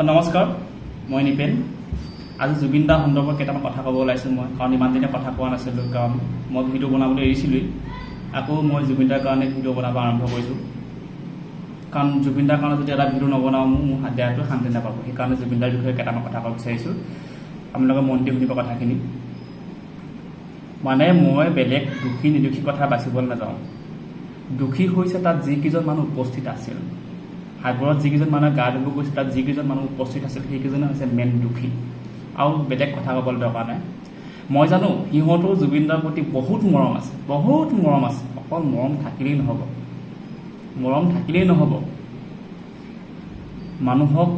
নমস্কাৰ, মই নিপেন। আজি জুবিন দাৰ সন্দৰ্ভত কেইটামান কথা ক'ব ওলাইছোঁ মই, কাৰণ ইমান দিনে কথা কোৱা নাছিলোঁ, কাৰণ মই ভিডিঅ' বনাবলৈ এৰিছিলোঁৱেই। আকৌ মই জুবিন দাৰ কাৰণে ভিডিঅ' বনাব আৰম্ভ কৰিছোঁ, কাৰণ জুবিন দাৰ কাৰণে যদি এটা ভিডিঅ' নবনাওঁ মোৰ দেহটো শান্তি নাপাব। সেইকাৰণে জুবিন দাৰ বিষয়ে কেইটামান কথা ক'ব বিচাৰিছোঁ, আপোনালোকে মন দি শুনিব কথাখিনি। মানে মই বেলেগ দোষী নিৰ্দোষী কথা বাচিবলৈ নাযাওঁ। দোষী হৈছে তাত যিকেইজন মানুহ উপস্থিত আছিল, সাগৰত যিকেইজন মানুহে গা ধুব গৈছে, তাত যিকেইজন মানুহ উপস্থিত আছিল সেইকেইজনে হৈছে মেইন দোষী, আৰু বেলেগ কথা ক'বলৈ দৰকাৰ নাই। মই জানো সিহঁতৰ জুবিন দাৰ প্ৰতি বহুত মৰম আছে, বহুত মৰম আছে। অকল মৰম থাকিলেই নহ'ব, মানুহক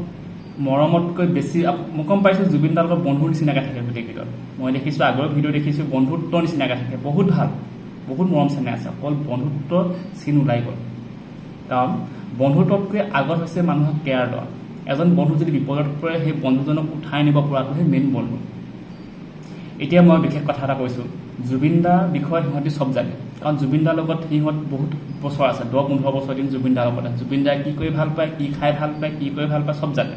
মৰমতকৈ বেছি মই গম পাইছোঁ জুবিন দাৰ লগত বন্ধুৰ নিচিনাকৈ থাকে গোটেইকেইজন। মই দেখিছোঁ, আগৰ ভিডিঅ' দেখিছোঁ, বন্ধুত্ব নিচিনাকৈ থাকে, বহুত ভাল, বহুত মৰম চেনেহ আছে। অকল বন্ধুত্ব চিন ওলাই গ'ল, কাৰণ বন্ধুত্বতকৈ আগত হৈছে মানুহক কেয়াৰ লোৱা। এজন বন্ধু যদি বিপদত পৰে সেই বন্ধুজনক উঠাই নিব পৰাটোহে মেইন বন্ধু। এতিয়া মই বিশেষ কথা এটা কৈছোঁ, জুবিন দাৰ বিষয়ে সিহঁতি চব জানে, কাৰণ জুবিন দাৰ লগত সিহঁত বহুত বছৰ আছে, 10-15 বছৰ দিন জুবিন দাৰ লগত। জুবিন দাই কি কৰি ভাল পায়, কি খাই ভাল পায়, কি কৰি ভাল পায় চব জানে।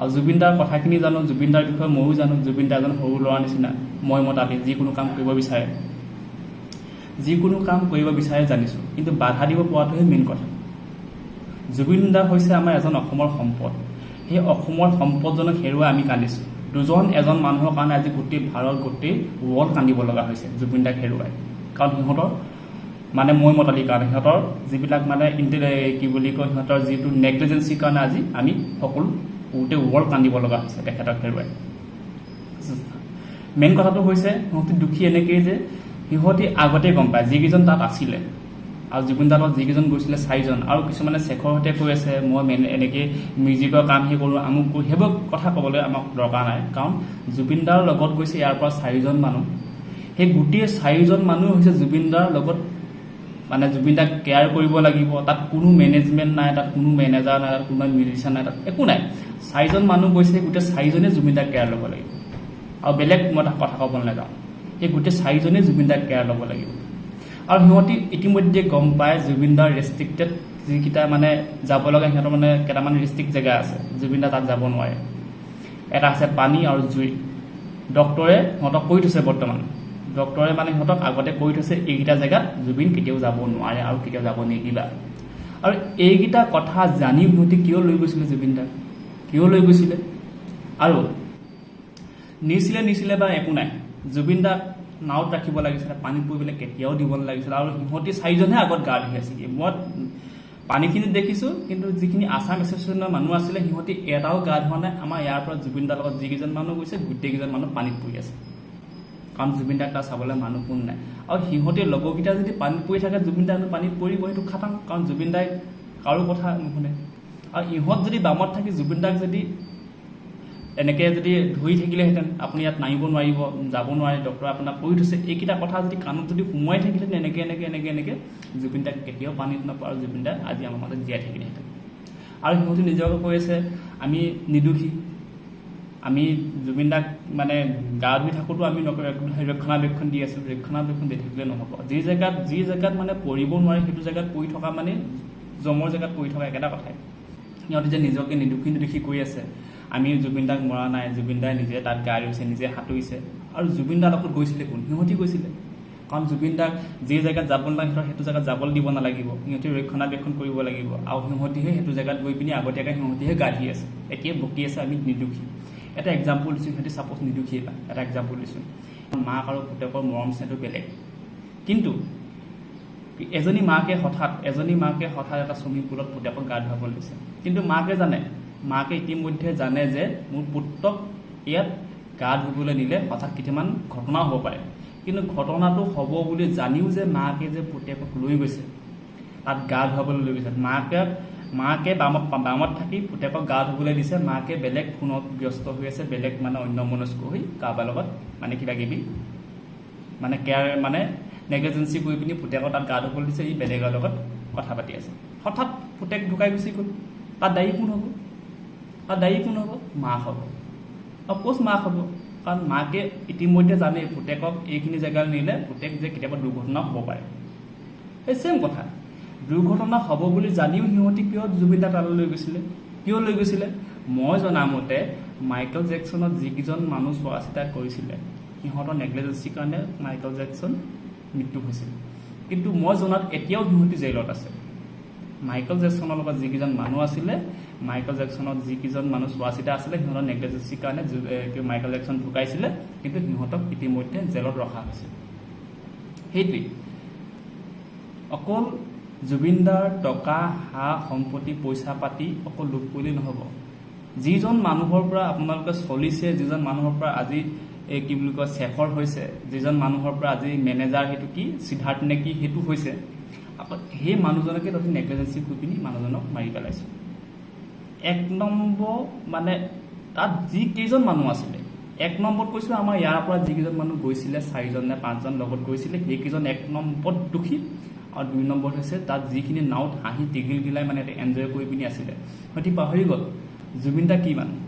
আৰু জুবিন দাৰ কথাখিনি জানো, জুবিন দাৰ বিষয়ে ময়ো জানো। জুবিন দা এজন সৰু ল'ৰাৰ নিচিনা, মতালি যিকোনো কাম কৰিব বিচাৰে জানিছোঁ, কিন্তু বাধা দিব পৰাটোহে মেইন কথা। জুবিন দা হৈছে আমাৰ এজন অসমৰ সম্পদ। সেই অসমৰ সম্পদজনক হেৰুৱাই আমি কান্দিছোঁ। এজন মানুহৰ কাৰণে আজি গোটেই ভাৰত, গোটেই ৱৰ্ল্ড কান্দিব লগা হৈছে জুবিন দাক হেৰুৱাই। কাৰণ সিহঁতৰ মানে মতালিৰ কাৰণে, সিহঁতৰ যিবিলাক মানে কি বুলি কয়, সিহঁতৰ যিটো নেগলিজেঞ্চিৰ কাৰণে আজি আমি সকলো গোটেই ৱৰ্ল্ড কান্দিব লগা হৈছে তেখেতক হেৰুৱাই। মেইন কথাটো হৈছে সিহঁতি দুখী এনেকেই যে সিহঁতি আগতে গম পায় যিকেইজন তাত আছিলে, আৰু জুবিন দাৰ লগত যিকেইজন গৈছিলে 4জন, আৰু কিছুমানে শেখৰ সৈতে কৈ আছে মই এনেকৈ মিউজিকৰ কামহে কৰোঁ, আমুক কৰোঁ। সেইবোৰ কথা ক'বলৈ আমাক দৰকাৰ নাই, কাৰণ জুবিন দাৰ লগত গৈছে ইয়াৰ পৰা 4জন মানুহ। সেই গোটেই 4জন মানুহ হৈছে জুবিন দাৰ লগত, মানে জুবিন দাক কেয়াৰ কৰিব লাগিব। তাত কোনো মেনেজমেণ্ট নাই, তাত কোনো মেনেজাৰ নাই, তাত কোনো মিউজিচিয়ান নাই, তাত একো নাই। 4জন মানুহ গৈছে, গোটেই 4জনে জুবিন দাক কেয়াৰ ল'ব লাগিব। আৰু বেলেগ মই কথা ক'ব নাযাওঁ, সেই গোটেই 4জনে জুবিন দাক কেয়াৰ ল'ব লাগিব। আৰু সিহঁতি ইতিমধ্যে গম পায় জুবিন দাৰ ৰেষ্ট্ৰিক্টেড যিকেইটা মানে যাব লগা, সিহঁতৰ মানে কেইটামান ৰেষ্ট্ৰিক্ট জেগা আছে, জুবিন দা তাত যাব নোৱাৰে। এটা আছে পানী আৰু জুই। ডক্টৰে সিহঁতক কৈ থৈছে, বৰ্তমান ডক্টৰে মানে সিহঁতক আগতে কৈ থৈছে এইকেইটা জেগাত জুবিন কেতিয়াও যাব নোৱাৰে আৰু কেতিয়াও যাব নিদিবা। আৰু এইকেইটা কথা জানি সিহঁতি কিয় লৈ গৈছিলে জুবিন দাক, কিয় লৈ গৈছিলে? আৰু নিছিলে বা একো নাই, জুবিন দাক নাৱত ৰাখিব লাগিছিলে, পানীত পৰিবলৈ কেতিয়াও দিব নালাগিছিলে। আৰু সিহঁতি 4জনহে আগত গা ধুই আছিলে। মই পানীখিনিত দেখিছোঁ, কিন্তু যিখিনি আছাম এছ'চিয়েশ্যনৰ মানুহ আছিলে সিহঁতি এটাও গা ধোৱা নাই। আমাৰ ইয়াৰ পৰা জুবিন দাৰ লগত যিকেইজন মানুহ গৈছে গোটেইকেইজন মানুহ পানীত পৰি আছে, কাৰণ জুবিন দাক তাত চাবলৈ মানুহ কোন নাই। আৰু সিহঁতি লগৰকেইটা যদি পানীত পৰি থাকে, জুবিন দা পানীত পৰিব, সেইটো খাটাং, কাৰণ জুবিন দাই কাৰো কথা নুশুনে। আৰু ইহঁত যদি বামত থাকি জুবিন দাক যদি এনেকৈ যদি ধৰি থাকিলেহেঁতেন, আপুনি ইয়াত নামিব নোৱাৰিব, যাব নোৱাৰে, ডক্টৰে আপোনাক কৈ থৈছে, এইকেইটা কথা যদি কাণত যদি সোমোৱাই থাকিলেহেঁতেন এনেকৈ জুবিন দাক কেতিয়াও পানীত নপৰে, আৰু জুবিন দা আজি আমাৰ মাজত জীয়াই থাকিলেহেঁতেন। আৰু সিহঁতি নিজকে কৈ আছে আমি নিৰ্দোষী, আমি জুবিন দাক মানে গা ধুই থাকোঁতো আমি ৰক্ষণাবেক্ষণ দি আছোঁ। ৰক্ষণাবেক্ষণ দি থাকিলে নহ'ব। যি জেগাত মানে পৰিব নোৱাৰে সেইটো জেগাত পৰি থকা মানে জমৰ জেগাত পৰি থকা একেটা কথাই। সিহঁতি যে নিজকে নিৰ্দোষী কৰি আছে, আমি জুবিন দাক মৰা নাই, জুবিন দাই নিজে তাত গা ধুইছে, নিজে সাঁতুৰিছে। আৰু জুবিন দাৰ লগত গৈছিলে কোন? সিহঁতি গৈছিলে, কাৰণ জুবিন দাক যি জেগাত যাব নালাগে সেইটো জেগাত যাবলৈ দিব নালাগিব, সিহঁতি ৰক্ষণাবেক্ষণ কৰিব লাগিব। আৰু সিহঁতিহে সেইটো জেগাত গৈ পিনি আগতীয়াকৈ সিহঁতিহে গা ধুই আছে, এতিয়া বকি আছে আমি নিৰ্দোষী। এটা এক্সাম্পল দিছোঁ, সিহঁতি ছাপ'জ নিৰ্দোষী। এটা এক্সাম্পল দিছোঁ, মাক আৰু পুতেকৰ মৰম চেনেহটো বেলেগ। কিন্তু এজনী মাকে হঠাৎ এটা চুইমিং পুলত পুতেকক গা ধুৱাবলৈ লৈছে, কিন্তু মাকে ইতিমধ্যে জানে যে মোৰ পুত্ৰক ইয়াত গা ধুবলৈ নিলে হঠাৎ কিছুমান ঘটনা হ'ব পাৰে। কিন্তু ঘটনাটো হ'ব বুলি জানিও যে মাকে যে পুতেকক লৈ গৈছে, তাত গা ধুৱাবলৈ লৈ গৈছে। মাকে বামত থাকি পুতেকক গা ধুবলৈ দিছে, মাকে বেলেগ ফোনত ব্যস্ত হৈ আছে, বেলেগ মানে অন্যমনস্ক হৈ কাৰোবাৰ লগত মানে কিবাকিবি মানে কেয়াৰ মানে নেগলিজেঞ্চি কৰি পিনি পুতেকক তাত গা ধুবলৈ দিছে, ই বেলেগৰ লগত কথা পাতি আছে। হঠাৎ পুতেক ঢুকাই গুচি গ'ল, তাত দায়ী কোন হ'ব? মাক হ'ব। অফক'ৰ্চ মাক হ'ব, কাৰণ মাকে ইতিমধ্যে জানে পুতেকক এইখিনি জেগালৈ নিলে পুতেক যে কেতিয়াবা দুৰ্ঘটনা হ'ব পাৰে। সেই ছেম কথা, দুৰ্ঘটনা হ'ব বুলি জানিও সিহঁতি কিয় জুবিন দাক তালৈ লৈ গৈছিলে? মই জনামতে মাইকেল জেকছনত যিকেইজন মানুহ চোৱা চিতা কৰিছিলে সিহঁতৰ নেগলিজেঞ্চিৰ কাৰণে মাইকেল জেকছন মৃত্যু হৈছিল। কিন্তু মই জনাত এতিয়াও সিহঁতি জেইলত আছে। মাইকেল জেকছনৰ লগত যিকেইজন মানুহ আছিলে, মাইকেল জেকছনত যিকেইজন মানুহ চোৱা চিতা আছিলে, সিহঁতৰ নেগলিজেঞ্চিৰ কাৰণে মাইকেল জেকছন ঢুকাইছিলে, কিন্তু সিহঁতক ইতিমধ্যে জেলত ৰখা হৈছে। সেইটোৱেই অকল জুবিনদাৰ টকা, সা সম্পত্তি, পইচা পাতি অকল লুট কৰিলেই নহ'ব। যিজন মানুহৰ পৰা আপোনালোকে চলিছে, যিজন মানুহৰ পৰা আজি কি বুলি কয় শেখৰ হৈছে, যিজন মানুহৰ পৰা আজি মেনেজাৰ সেইটো কি সিদ্ধাৰ্থ নে কি সেইটো হৈছে, আকৌ সেই মানুহজনকে তহঁতি নেগলিজেঞ্চি কৰি পিনি মানুহজনক মাৰি পেলাইছে। 1 নম্বৰ মানে তাত যিকেইজন মানুহ আছিলে, 1 নম্বৰত কৈছোঁ আমাৰ ইয়াৰ পৰা যিকেইজন মানুহ গৈছিলে 4জন নে 5জন লগত গৈছিলে, সেইকেইজন 1 নম্বৰত দোষী। আৰু 2 নম্বৰত হৈছে তাত যিখিনি নাওত হাঁহি টিঘিল গিলাই মানে এনজয় কৰি পিনি আছিলে, সিহঁতি পাহৰি গ'ল জুবিনদা কি মানুহ।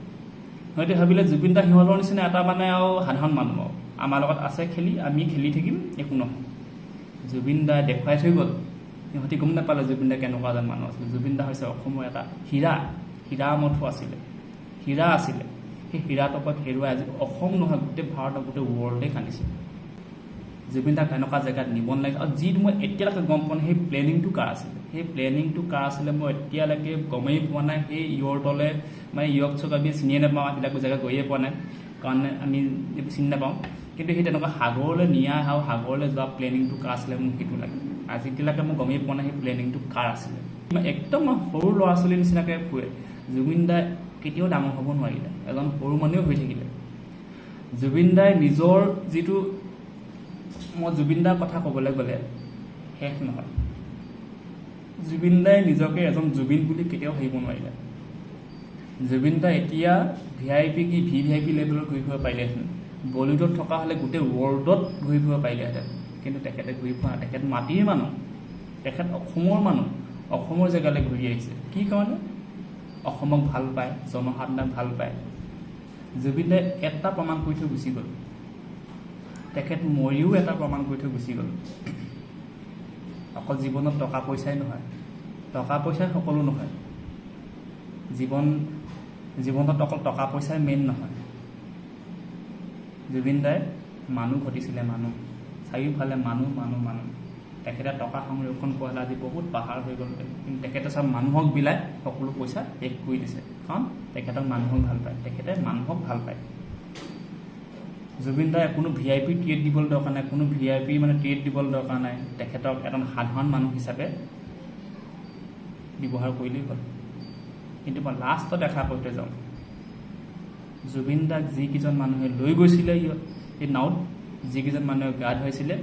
সিহঁতে ভাবিলে জুবিনদা সিহঁতৰ নিচিনা এটা মানে আৰু সাধাৰণ মানুহ, আৰু আমাৰ লগত আছে খেলি, আমি খেলি থাকিম, একো নহয়। জুবিনদাই দেখুৱাই থৈ গ'ল। সিহঁতি গম নাপালে জুবিনদা কেনেকুৱা এজন মানুহ আছিলে। জুবিনদা হৈছে অসমৰ এটা হীৰা মঠু আছিলে, হীৰা আছিলে। সেই হীৰাটোক হেৰুৱাই আজি অসম নহয় গোটেই ভাৰতৰ গোটেই ৱৰ্ল্ডে কান্দিছে। জুবিনদাক এনেকুৱা জেগাত নিব নালাগে। আৰু যিটো মই এতিয়ালৈকে গম পোৱা নাই সেই প্লেনিংটো কাৰ আছিলে, সেই প্লেনিংটো কাৰ আছিলে মই এতিয়ালৈকে গমেই পোৱা নাই। সেই ইয়ৰতলে মানে ইয়ক চক আমি চিনিয়ে নাপাওঁ, সেইবিলাক জেগা গৈয়ে পোৱা নাই, কাৰণ আমি এইবোৰ চিনি নাপাওঁ। কিন্তু সেই তেনেকুৱা সাগৰলৈ নিয়া আৰু সাগৰলৈ যোৱা প্লেনিংটো কাৰ আছিলে মোক সেইটো লাগে। আজিলৈকে মই গমেই পোৱা নাই সেই প্লেনিংটো কাৰ আছিলে। একদম সৰু ল'ৰা ছোৱালীৰ নিচিনাকৈ ফুৰে। জুবিনদাই কেতিয়াও ডাঙৰ হ'ব নোৱাৰিলে, এজন সৰু মানুহে হৈ থাকিলে। জুবিনদাই নিজৰ যিটো, মই জুবিনদাৰ কথা ক'বলৈ গ'লে শেষ নহয়। জুবিনদাই নিজকে এজন জুবিন বুলি কেতিয়াও ভাবিব নোৱাৰিলে। জুবিনদা এতিয়া VIP কি VVIP লেভেলত ঘূৰি ফুৰিব পাৰিলেহেঁতেন। বলিউডত থকা হ'লে গোটেই ৱৰ্ল্ডত ঘূৰি ফুৰিব পাৰিলেহেঁতেন, কিন্তু তেখেতে ঘূৰি ফুৰা নাই। তেখেত মাটিৰ মানুহ, তেখেত অসমৰ মানুহ, অসমৰ জেগালৈ ঘূৰি আহিছে। কি কাৰণে? অসমক ভাল পায়, জনসাধাৰণক ভাল পায়। জুবিনদাই এটা প্ৰমাণ কৰি থৈ গুচি গ'ল, তেখেত মৰিও এটা প্ৰমাণ কৰি থৈ গুচি গ'ল। অকল জীৱনত টকা পইচাই নহয়, টকা পইচাই সকলো নহয়। জীৱনত অকল টকা পইচাই মেইন নহয়। জুবিনদাই মানুহ ঘটিছিলে, মানুহ চাৰিওফালে মানুহ। তেখেতে টকা সংৰক্ষণ কৰা হ'লে আজি বহুত পাহাৰ হৈ গ'ল, কিন্তু তেখেতে চব মানুহক বিলাই সকলো পইচা শেষ কৰি দিছে, কাৰণ তেখেতক মানুহক ভাল পায়, তেখেতে মানুহক ভাল পায়। জুবিনদাই কোনো VIP ট্ৰিট দিবলৈ দৰকাৰ নাই, কোনো VIP মানে ট্ৰিট দিবলৈ দৰকাৰ নাই। তেখেতক এজন সাধাৰণ মানুহ হিচাপে ব্যৱহাৰ কৰিলেই হ'ল। কিন্তু মই লাষ্টত দেখা কৈ থৈ যাওঁ, জুবিনদাক যিকেইজন মানুহে লৈ গৈছিলে এই নাওত, যিকেইজন মানুহে গা ধুৱাইছিলে,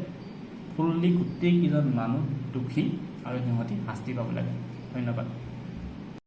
ফুল্লি গোটেইকেইজন মানুহ দোষী আৰু সিহঁতি শাস্তি পাব লাগে। ধন্যবাদ।